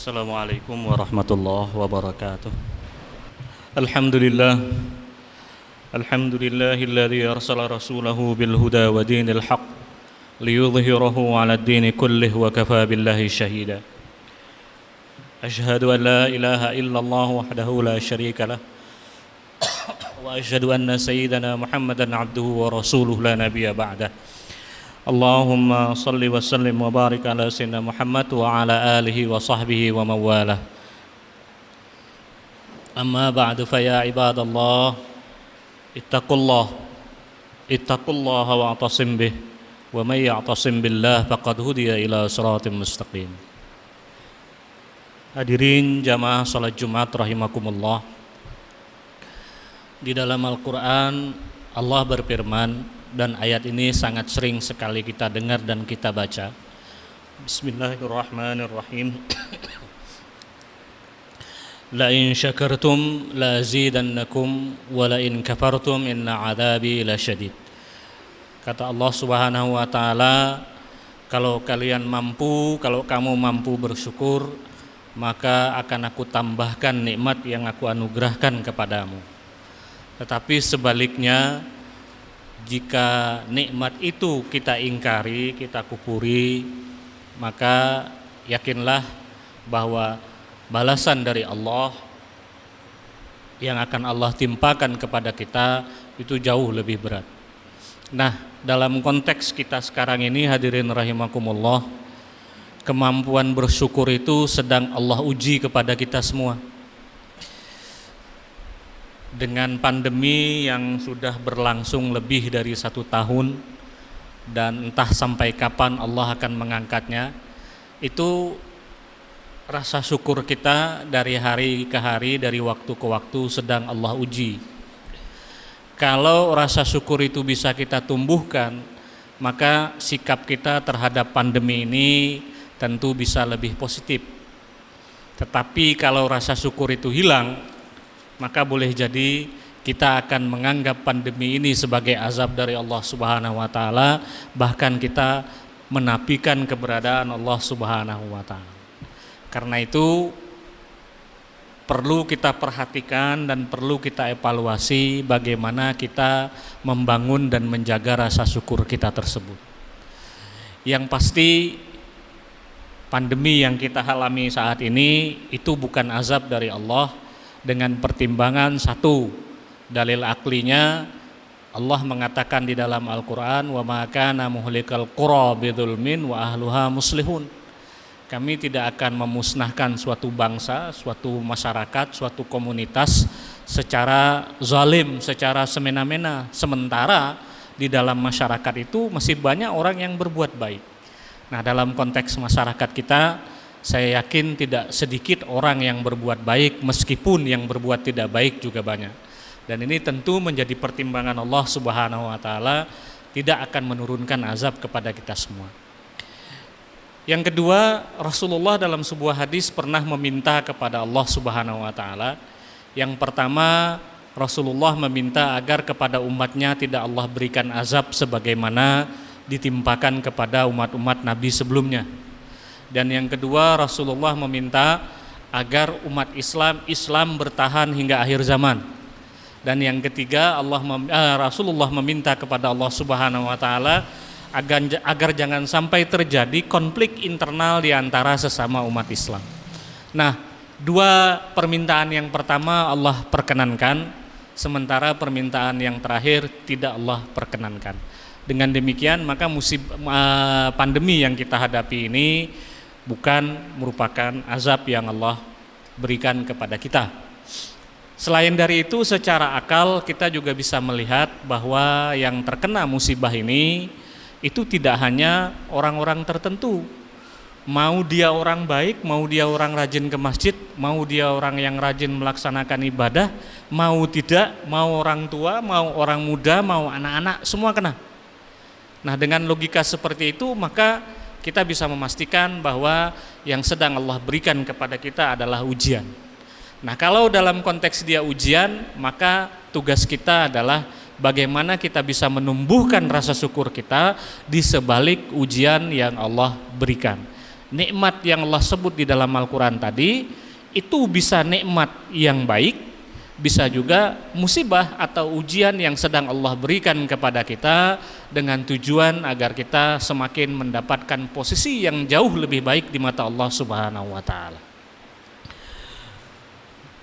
Assalamualaikum warahmatullahi wabarakatuh. Alhamdulillah. Alhamdulillahilladzi arsala rasulahu bil huda wa dinil haqq liyudhhirahu 'ala ad-dini kullih wa kafaa billahi shahida. Asyhadu an la ilaha illallah wahdahu la syarika lah wa asyhadu anna sayyidana Muhammadan 'abduhu wa rasuluhu la nabiyya ba'dah. Allahumma salli wa sallim wa barik ala sayyidina Muhammad wa ala alihi wa sahbihi wa mawalah. Amma ba'du fa ya ibadallah ittaqullaha wa'tasim bih wa may ya'tasim billah faqad hudiya ila siratim mustaqim. Hadirin jamaah salat Jumat rahimakumullah. Di dalam Al-Qur'an Allah berfirman, dan ayat ini sangat sering sekali kita dengar dan kita baca. Bismillahirrahmanirrahim. La in syakartum la azidannakum wa la in kafartum inna 'adzabi lasyadid. Kata Allah Subhanahu wa taala, kalau kamu mampu bersyukur, maka akan aku tambahkan nikmat yang aku anugerahkan kepadamu. Tetapi sebaliknya, jika nikmat itu kita ingkari, kita kupuri, maka yakinlah bahwa balasan dari Allah yang akan Allah timpakan kepada kita itu jauh lebih berat. Nah, dalam konteks kita sekarang ini hadirin rahimakumullah, kemampuan bersyukur itu sedang Allah uji kepada kita semua. Dengan pandemi yang sudah berlangsung lebih dari 1 tahun dan entah sampai kapan Allah akan mengangkatnya, itu rasa syukur kita dari hari ke hari, dari waktu ke waktu sedang Allah uji. Kalau rasa syukur itu bisa kita tumbuhkan, maka sikap kita terhadap pandemi ini tentu bisa lebih positif. Tetapi kalau rasa syukur itu hilang, maka boleh jadi kita akan menganggap pandemi ini sebagai azab dari Allah Subhanahu wa taala, bahkan kita menafikan keberadaan Allah Subhanahu wa taala. Karena itu perlu kita perhatikan dan perlu kita evaluasi bagaimana kita membangun dan menjaga rasa syukur kita tersebut. Yang pasti pandemi yang kita alami saat ini itu bukan azab dari Allah. Dengan pertimbangan satu, dalil aklinya Allah mengatakan di dalam Al-Quran, wa ma kana muhlikal qura bidzulmin wa ahluha muslihun. Kami tidak akan memusnahkan suatu bangsa, suatu masyarakat, suatu komunitas secara zalim, secara semena-mena, sementara di dalam masyarakat itu masih banyak orang yang berbuat baik. Nah, dalam konteks masyarakat kita, saya yakin tidak sedikit orang yang berbuat baik, meskipun yang berbuat tidak baik juga banyak. Dan ini tentu menjadi pertimbangan Allah Subhanahu wa taala, tidak akan menurunkan azab kepada kita semua. Yang kedua, Rasulullah dalam sebuah hadis pernah meminta kepada Allah Subhanahu wa taala. Yang pertama, Rasulullah meminta agar kepada umatnya tidak Allah berikan azab sebagaimana ditimpakan kepada umat-umat Nabi sebelumnya. Dan yang kedua, Rasulullah meminta agar umat Islam bertahan hingga akhir zaman. Dan yang ketiga, Rasulullah meminta kepada Allah Subhanahu wa taala agar jangan sampai terjadi konflik internal di antara sesama umat Islam. Nah, dua permintaan yang pertama Allah perkenankan, sementara permintaan yang terakhir tidak Allah perkenankan. Dengan demikian, maka pandemi yang kita hadapi ini bukan merupakan azab yang Allah berikan kepada kita. Selain dari itu, secara akal kita juga bisa melihat bahwa yang terkena musibah ini itu tidak hanya orang-orang tertentu. Mau dia orang baik, mau dia orang rajin ke masjid, mau dia orang yang rajin melaksanakan ibadah, mau tidak, mau orang tua, mau orang muda, mau anak-anak, semua kena. Nah, dengan logika seperti itu, maka kita bisa memastikan bahwa yang sedang Allah berikan kepada kita adalah ujian. Nah, kalau dalam konteks dia ujian, maka tugas kita adalah bagaimana kita bisa menumbuhkan rasa syukur kita di sebalik ujian yang Allah berikan. nikmat yang Allah sebut di dalam Al-Quran tadi itu bisa nikmat yang baik, bisa juga musibah atau ujian yang sedang Allah berikan kepada kita dengan tujuan agar kita semakin mendapatkan posisi yang jauh lebih baik di mata Allah Subhanahu wa taala.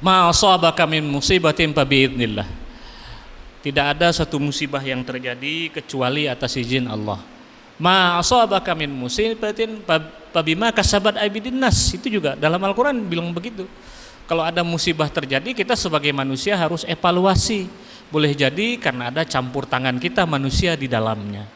Ma asabaka min musibatin fa biidznillah. Tidak ada satu musibah yang terjadi kecuali atas izin Allah. Ma asabaka min musibatin fa bima kasabat aydin nas. Itu juga dalam Al-Qur'an bilang begitu. Kalau ada musibah terjadi, kita sebagai manusia harus evaluasi. Boleh jadi karena ada campur tangan kita manusia di dalamnya.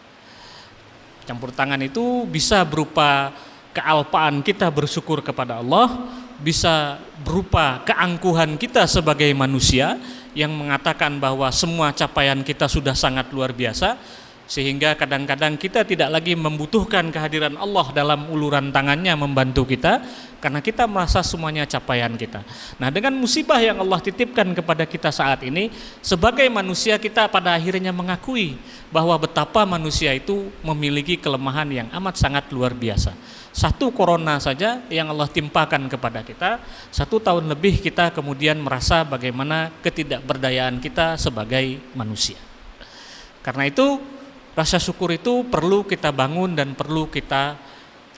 Campur tangan itu bisa berupa kealpaan kita bersyukur kepada Allah, bisa berupa keangkuhan kita sebagai manusia yang mengatakan bahwa semua capaian kita sudah sangat luar biasa, sehingga kadang-kadang kita tidak lagi membutuhkan kehadiran Allah dalam uluran tangannya membantu kita, karena kita merasa semuanya capaian kita. Nah, dengan musibah yang Allah titipkan kepada kita saat ini, sebagai manusia kita pada akhirnya mengakui bahwa betapa manusia itu memiliki kelemahan yang amat sangat luar biasa. Satu corona saja yang Allah timpakan kepada kita, 1 tahun lebih kita kemudian merasa bagaimana ketidakberdayaan kita sebagai manusia. Karena itu rasa syukur itu perlu kita bangun dan perlu kita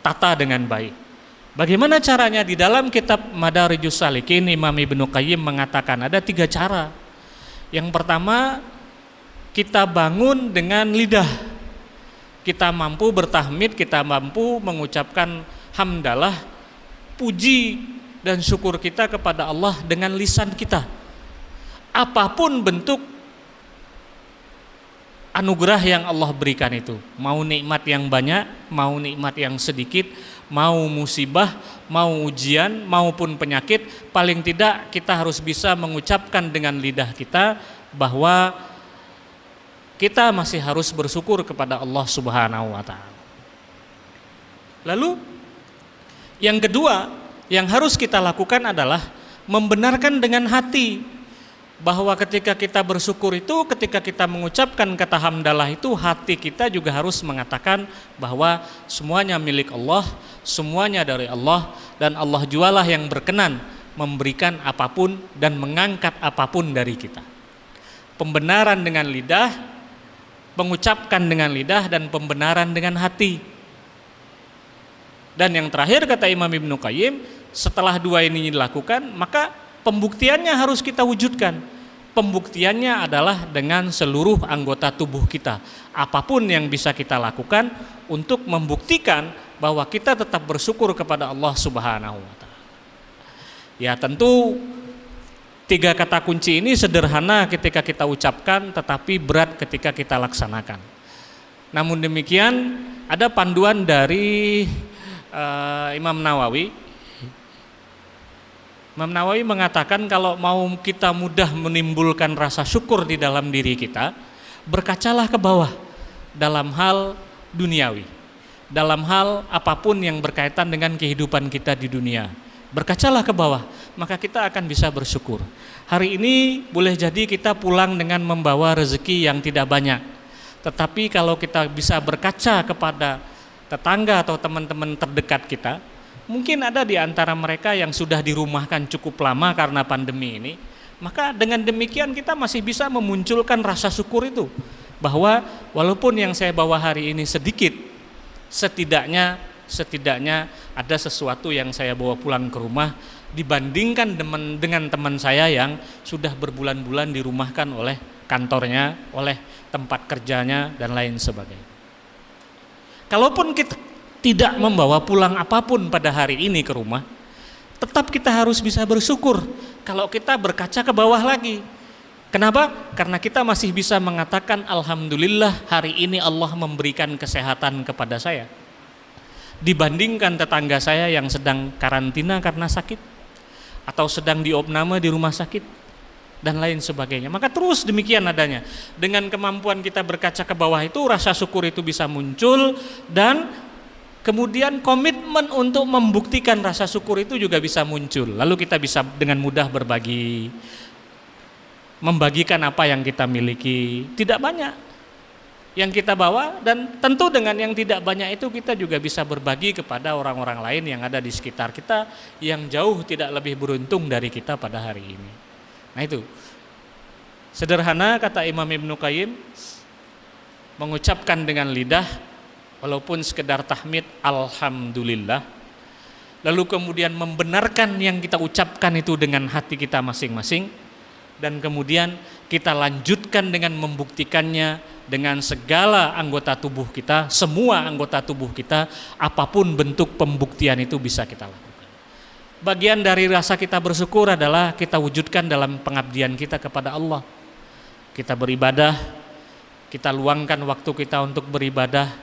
tata dengan baik. Bagaimana caranya? Di dalam kitab Madarijus Salikin, Imam Ibnu Qayyim mengatakan ada 3 cara. Yang pertama, kita bangun dengan lidah. Kita mampu bertahmid, kita mampu mengucapkan hamdalah, puji dan syukur kita kepada Allah dengan lisan kita. Apapun bentuk anugerah yang Allah berikan itu, mau nikmat yang banyak, mau nikmat yang sedikit, mau musibah, mau ujian, maupun penyakit, paling tidak kita harus bisa mengucapkan dengan lidah kita bahwa kita masih harus bersyukur kepada Allah Subhanahu wa taala. Lalu yang kedua yang harus kita lakukan adalah membenarkan dengan hati bahwa ketika kita bersyukur itu, ketika kita mengucapkan kata hamdalah itu, hati kita juga harus mengatakan bahwa semuanya milik Allah, semuanya dari Allah, dan Allah jualah yang berkenan memberikan apapun dan mengangkat apapun dari kita. Pembenaran dengan lidah, mengucapkan dengan lidah, dan pembenaran dengan hati. Dan yang terakhir kata Imam Ibnu Qayyim, setelah 2 ini dilakukan, maka pembuktiannya harus kita wujudkan. Pembuktiannya adalah dengan seluruh anggota tubuh kita. Apapun yang bisa kita lakukan untuk membuktikan bahwa kita tetap bersyukur kepada Allah Subhanahu wa taala. Ya, tentu 3 kata kunci ini sederhana ketika kita ucapkan, tetapi berat ketika kita laksanakan. Namun demikian, ada panduan dari Imam Nawawi. Imam Nawawi mengatakan kalau mau kita mudah menimbulkan rasa syukur di dalam diri kita, berkacalah ke bawah dalam hal duniawi, dalam hal apapun yang berkaitan dengan kehidupan kita di dunia. Berkacalah ke bawah, maka kita akan bisa bersyukur. Hari ini boleh jadi kita pulang dengan membawa rezeki yang tidak banyak, tetapi kalau kita bisa berkaca kepada tetangga atau teman-teman terdekat kita, mungkin ada di antara mereka yang sudah dirumahkan cukup lama karena pandemi ini, maka dengan demikian kita masih bisa memunculkan rasa syukur itu, bahwa walaupun yang saya bawa hari ini sedikit, setidaknya ada sesuatu yang saya bawa pulang ke rumah dibandingkan dengan teman saya yang sudah berbulan-bulan dirumahkan oleh kantornya, oleh tempat kerjanya, dan lain sebagainya. Kalaupun kita tidak membawa pulang apapun pada hari ini ke rumah, tetap kita harus bisa bersyukur kalau kita berkaca ke bawah lagi. Kenapa? Karena kita masih bisa mengatakan alhamdulillah hari ini Allah memberikan kesehatan kepada saya, dibandingkan tetangga saya yang sedang karantina karena sakit atau sedang diopname di rumah sakit dan lain sebagainya. Maka terus demikian adanya. Dengan kemampuan kita berkaca ke bawah itu, rasa syukur itu bisa muncul, dan kemudian komitmen untuk membuktikan rasa syukur itu juga bisa muncul. Lalu kita bisa dengan mudah berbagi, membagikan apa yang kita miliki. Tidak banyak, yang kita bawa, dan tentu dengan yang tidak banyak itu kita juga bisa berbagi kepada orang-orang lain yang ada di sekitar kita yang jauh tidak lebih beruntung dari kita pada hari ini. Nah itu sederhana kata Imam Ibnu Qayyim, mengucapkan dengan lidah walaupun sekedar tahmid alhamdulillah, lalu kemudian membenarkan yang kita ucapkan itu dengan hati kita masing-masing, dan kemudian kita lanjutkan dengan membuktikannya dengan segala anggota tubuh kita, semua anggota tubuh kita, apapun bentuk pembuktian itu bisa kita lakukan. Bagian dari rasa kita bersyukur adalah kita wujudkan dalam pengabdian kita kepada Allah. Kita beribadah, kita luangkan waktu kita untuk beribadah,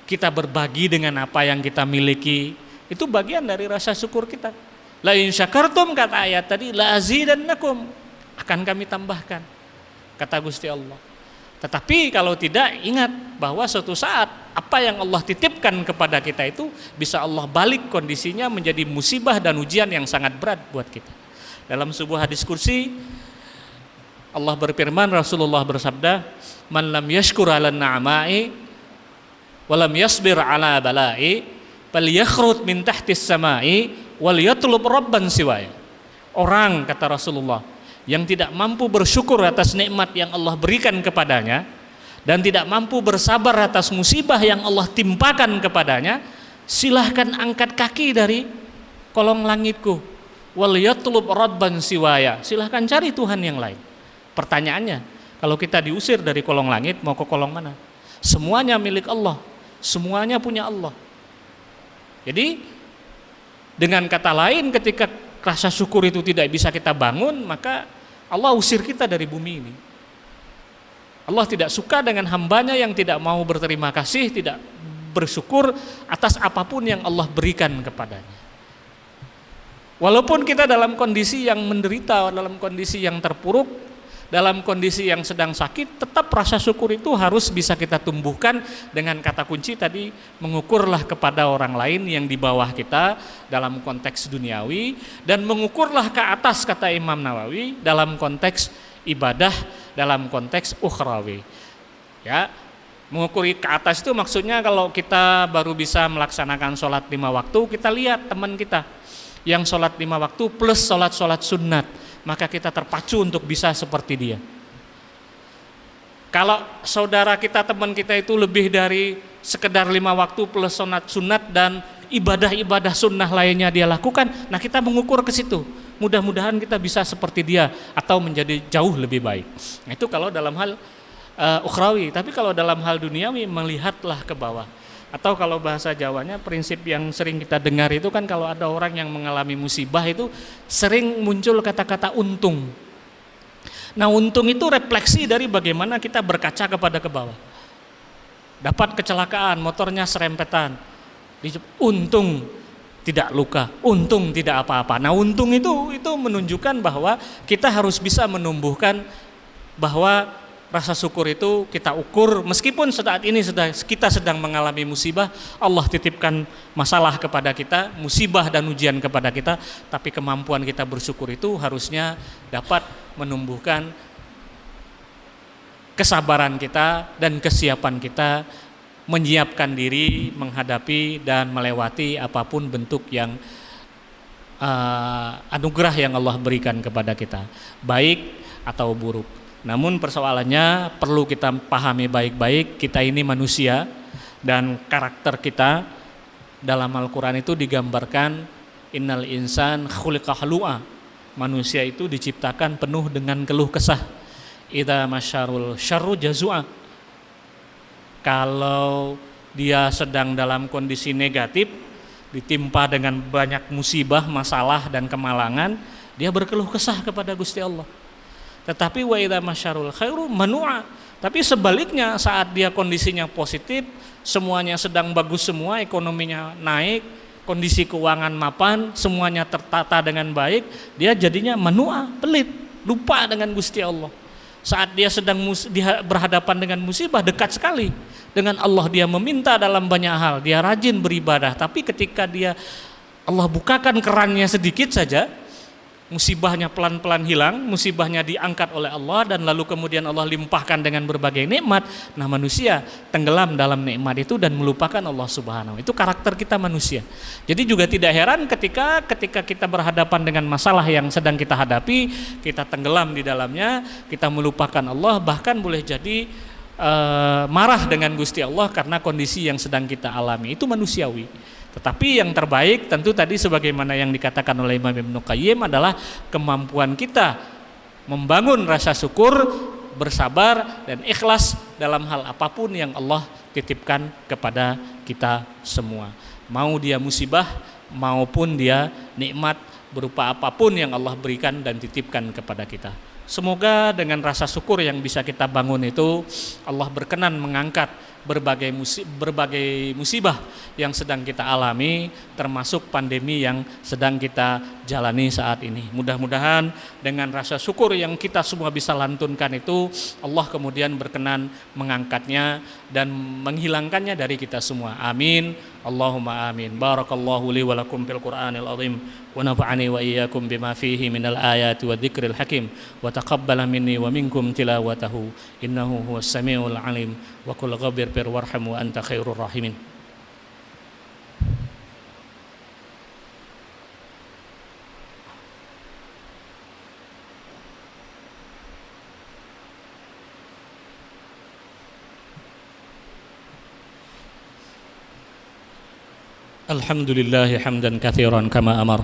kita berbagi dengan apa yang kita miliki, itu bagian dari rasa syukur kita. La in syakartum, kata ayat tadi, la azidannakum, akan kami tambahkan, kata Gusti Allah. Tetapi kalau tidak, ingat bahwa suatu saat apa yang Allah titipkan kepada kita itu bisa Allah balik kondisinya menjadi musibah dan ujian yang sangat berat buat kita. Dalam sebuah hadis kursi Allah berfirman, Rasulullah bersabda, man lam yashkur 'ala na'ma'i wa lam yasbir 'ala bala'i falyakhrut min tahtis sama'i wal yatlub rabban siwaya. Orang, kata Rasulullah, yang tidak mampu bersyukur atas nikmat yang Allah berikan kepadanya dan tidak mampu bersabar atas musibah yang Allah timpakan kepadanya, silahkan angkat kaki dari kolong langitku, wal yatlub rabban siwaya, silahkan cari Tuhan yang lain. Pertanyaannya, kalau kita diusir dari kolong langit, mau ke kolong mana? Semuanya milik Allah, semuanya punya Allah. Jadi dengan kata lain, ketika rasa syukur itu tidak bisa kita bangun, maka Allah usir kita dari bumi ini. Allah tidak suka dengan hambanya yang tidak mau berterima kasih, tidak bersyukur atas apapun yang Allah berikan kepadanya. Walaupun kita dalam kondisi yang menderita, dalam kondisi yang terpuruk, dalam kondisi yang sedang sakit, tetap rasa syukur itu harus bisa kita tumbuhkan dengan kata kunci tadi, mengukurlah kepada orang lain yang di bawah kita dalam konteks duniawi, dan mengukurlah ke atas, kata Imam Nawawi, dalam konteks ibadah, dalam konteks ukhrawi. Ya, mengukuri ke atas itu maksudnya kalau kita baru bisa melaksanakan sholat 5 waktu, kita lihat teman kita yang sholat 5 waktu plus sholat sunat, maka kita terpacu untuk bisa seperti dia. Kalau saudara kita, teman kita itu lebih dari sekedar 5 waktu plus sunat dan ibadah-ibadah sunnah lainnya dia lakukan, nah kita mengukur ke situ. Mudah-mudahan kita bisa seperti dia atau menjadi jauh lebih baik. Nah, itu kalau dalam hal ukhrawi. Tapi kalau dalam hal duniawi, melihatlah ke bawah. Atau kalau bahasa Jawanya, prinsip yang sering kita dengar itu kan, kalau ada orang yang mengalami musibah itu sering muncul kata-kata untung. Nah, untung itu refleksi dari bagaimana kita berkaca kepada ke bawah. Dapat kecelakaan, motornya serempetan, untung tidak luka, untung tidak apa-apa. Nah, untung itu menunjukkan bahwa kita harus bisa menumbuhkan bahwa rasa syukur itu kita ukur, meskipun saat ini kita sedang mengalami musibah, Allah titipkan masalah kepada kita, musibah dan ujian kepada kita, tapi kemampuan kita bersyukur itu harusnya dapat menumbuhkan kesabaran kita dan kesiapan kita menyiapkan diri menghadapi dan melewati apapun bentuk yang anugerah yang Allah berikan kepada kita, baik atau buruk. Namun persoalannya perlu kita pahami baik-baik, kita ini manusia dan karakter kita dalam Al-Quran itu digambarkan innal insan khuliqa halu'a, manusia itu diciptakan penuh dengan keluh kesah. Idza masyarul syarru jazua, kalau dia sedang dalam kondisi negatif, ditimpa dengan banyak musibah, masalah dan kemalangan, dia berkeluh kesah kepada Gusti Allah. Tetapi wa idza masyarul khairu manu'a, tapi sebaliknya saat dia kondisinya positif, semuanya sedang bagus semua, ekonominya naik, kondisi keuangan mapan, semuanya tertata dengan baik, dia jadinya manu'a, pelit, lupa dengan Gusti Allah. Saat dia sedang berhadapan dengan musibah, dekat sekali dengan Allah, dia meminta dalam banyak hal, dia rajin beribadah, tapi ketika Allah bukakan kerannya sedikit saja, musibahnya pelan-pelan hilang, musibahnya diangkat oleh Allah dan lalu kemudian Allah limpahkan dengan berbagai nikmat. Nah, manusia tenggelam dalam nikmat itu dan melupakan Allah Subhanahu. Itu karakter kita manusia. Jadi juga tidak heran ketika kita berhadapan dengan masalah yang sedang kita hadapi, kita tenggelam di dalamnya, kita melupakan Allah, bahkan boleh jadi marah dengan Gusti Allah karena kondisi yang sedang kita alami. Itu manusiawi. Tetapi yang terbaik tentu tadi sebagaimana yang dikatakan oleh Imam Ibnu Qayyim adalah kemampuan kita membangun rasa syukur, bersabar dan ikhlas dalam hal apapun yang Allah titipkan kepada kita semua. Mau dia musibah maupun dia nikmat berupa apapun yang Allah berikan dan titipkan kepada kita. Semoga dengan rasa syukur yang bisa kita bangun itu Allah berkenan mengangkat berbagai musibah yang sedang kita alami, termasuk pandemi yang sedang kita jalani saat ini. Mudah-mudahan dengan rasa syukur yang kita semua bisa lantunkan itu, Allah kemudian berkenan mengangkatnya dan menghilangkannya dari kita semua. Amin. Allahumma amin. Barakallahu li wa lakum fil Qur'anil azim wa nafa'ani wa iyyakum bima fihi minal ayati wa dzikril hakim wa taqabbala minni wa minkum tilawatahu innahu huwas samiul alim wa qul ghaffir warham wa anta khairur rahimin. Alhamdulillah hamdan katsiran kama amar.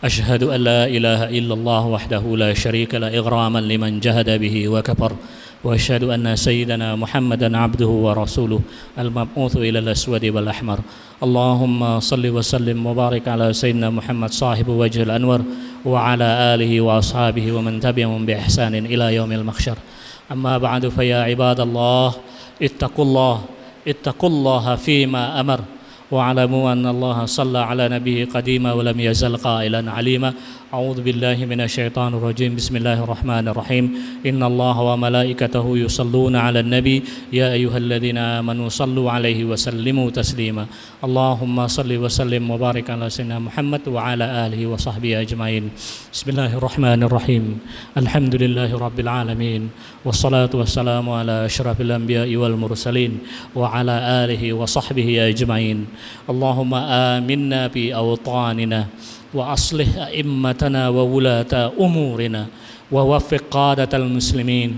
Asyhadu an la ilaha illallah wahdahu la syarika la ighraman liman jahada bihi wa kafar. Wa asyhadu anna sayyidana Muhammadan abduhu wa rasuluh al-mab'utsu ila al-aswadi wal ahmar. Allahumma salli wa sallim wa barik ala sayyidina Muhammad sahibu wajhil anwar wa ala alihi wa ashabihi wa man tabi'ahum bi ihsanin ila yaumil mahsyar. Amma ba'du fa ya ibadallah ittaqullaha fima amar. واعلموا أن الله صلى على نبيه قديما ولم يزل قائلا عليما أعوذ بالله من الشيطان الرجيم بسم الله الرحمن الرحيم إن الله وملائكته يصلون على النبي يا أيها الذين آمنوا صلوا عليه وسلموا تسليما اللهم صل وسلم وبارك على سيدنا محمد وعلى آله وصحبه أجمعين بسم الله الرحمن الرحيم الحمد لله رب العالمين والصلاة والسلام على أشرف الأنبياء والمرسلين وعلى آله وصحبه أجمعين اللهم آمنا في أوطاننا وأصلح أئمتنا وولاة أمورنا ووفق قادة المسلمين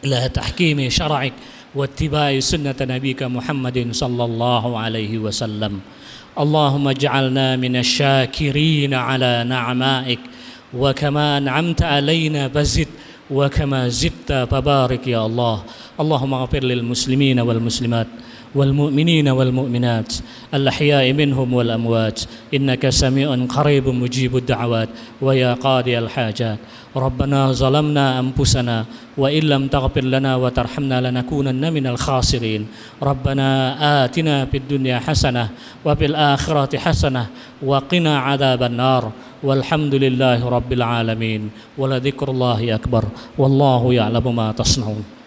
إلى تحكيم شرعك واتباع سنة نبيك محمد صلى الله عليه وسلم اللهم اجعلنا من الشاكرين على نعمائك وكما أنعمت علينا فزد وكما زدت فبارك يا الله اللهم اغفر للمسلمين والمسلمات والمؤمنين والمؤمنات الأحياء منهم والأموات إنك سميع قريب مجيب الدعوات ويا قاضي الحاجات ربنا ظلمنا أنفسنا وإن لم تغفر لنا وترحمنا لنكونن من الخاسرين ربنا آتنا في الدنيا حسنة وفي الآخرة حسنة وقنا عذاب النار والحمد لله رب العالمين ولذكر الله أكبر والله يعلم ما تصنعون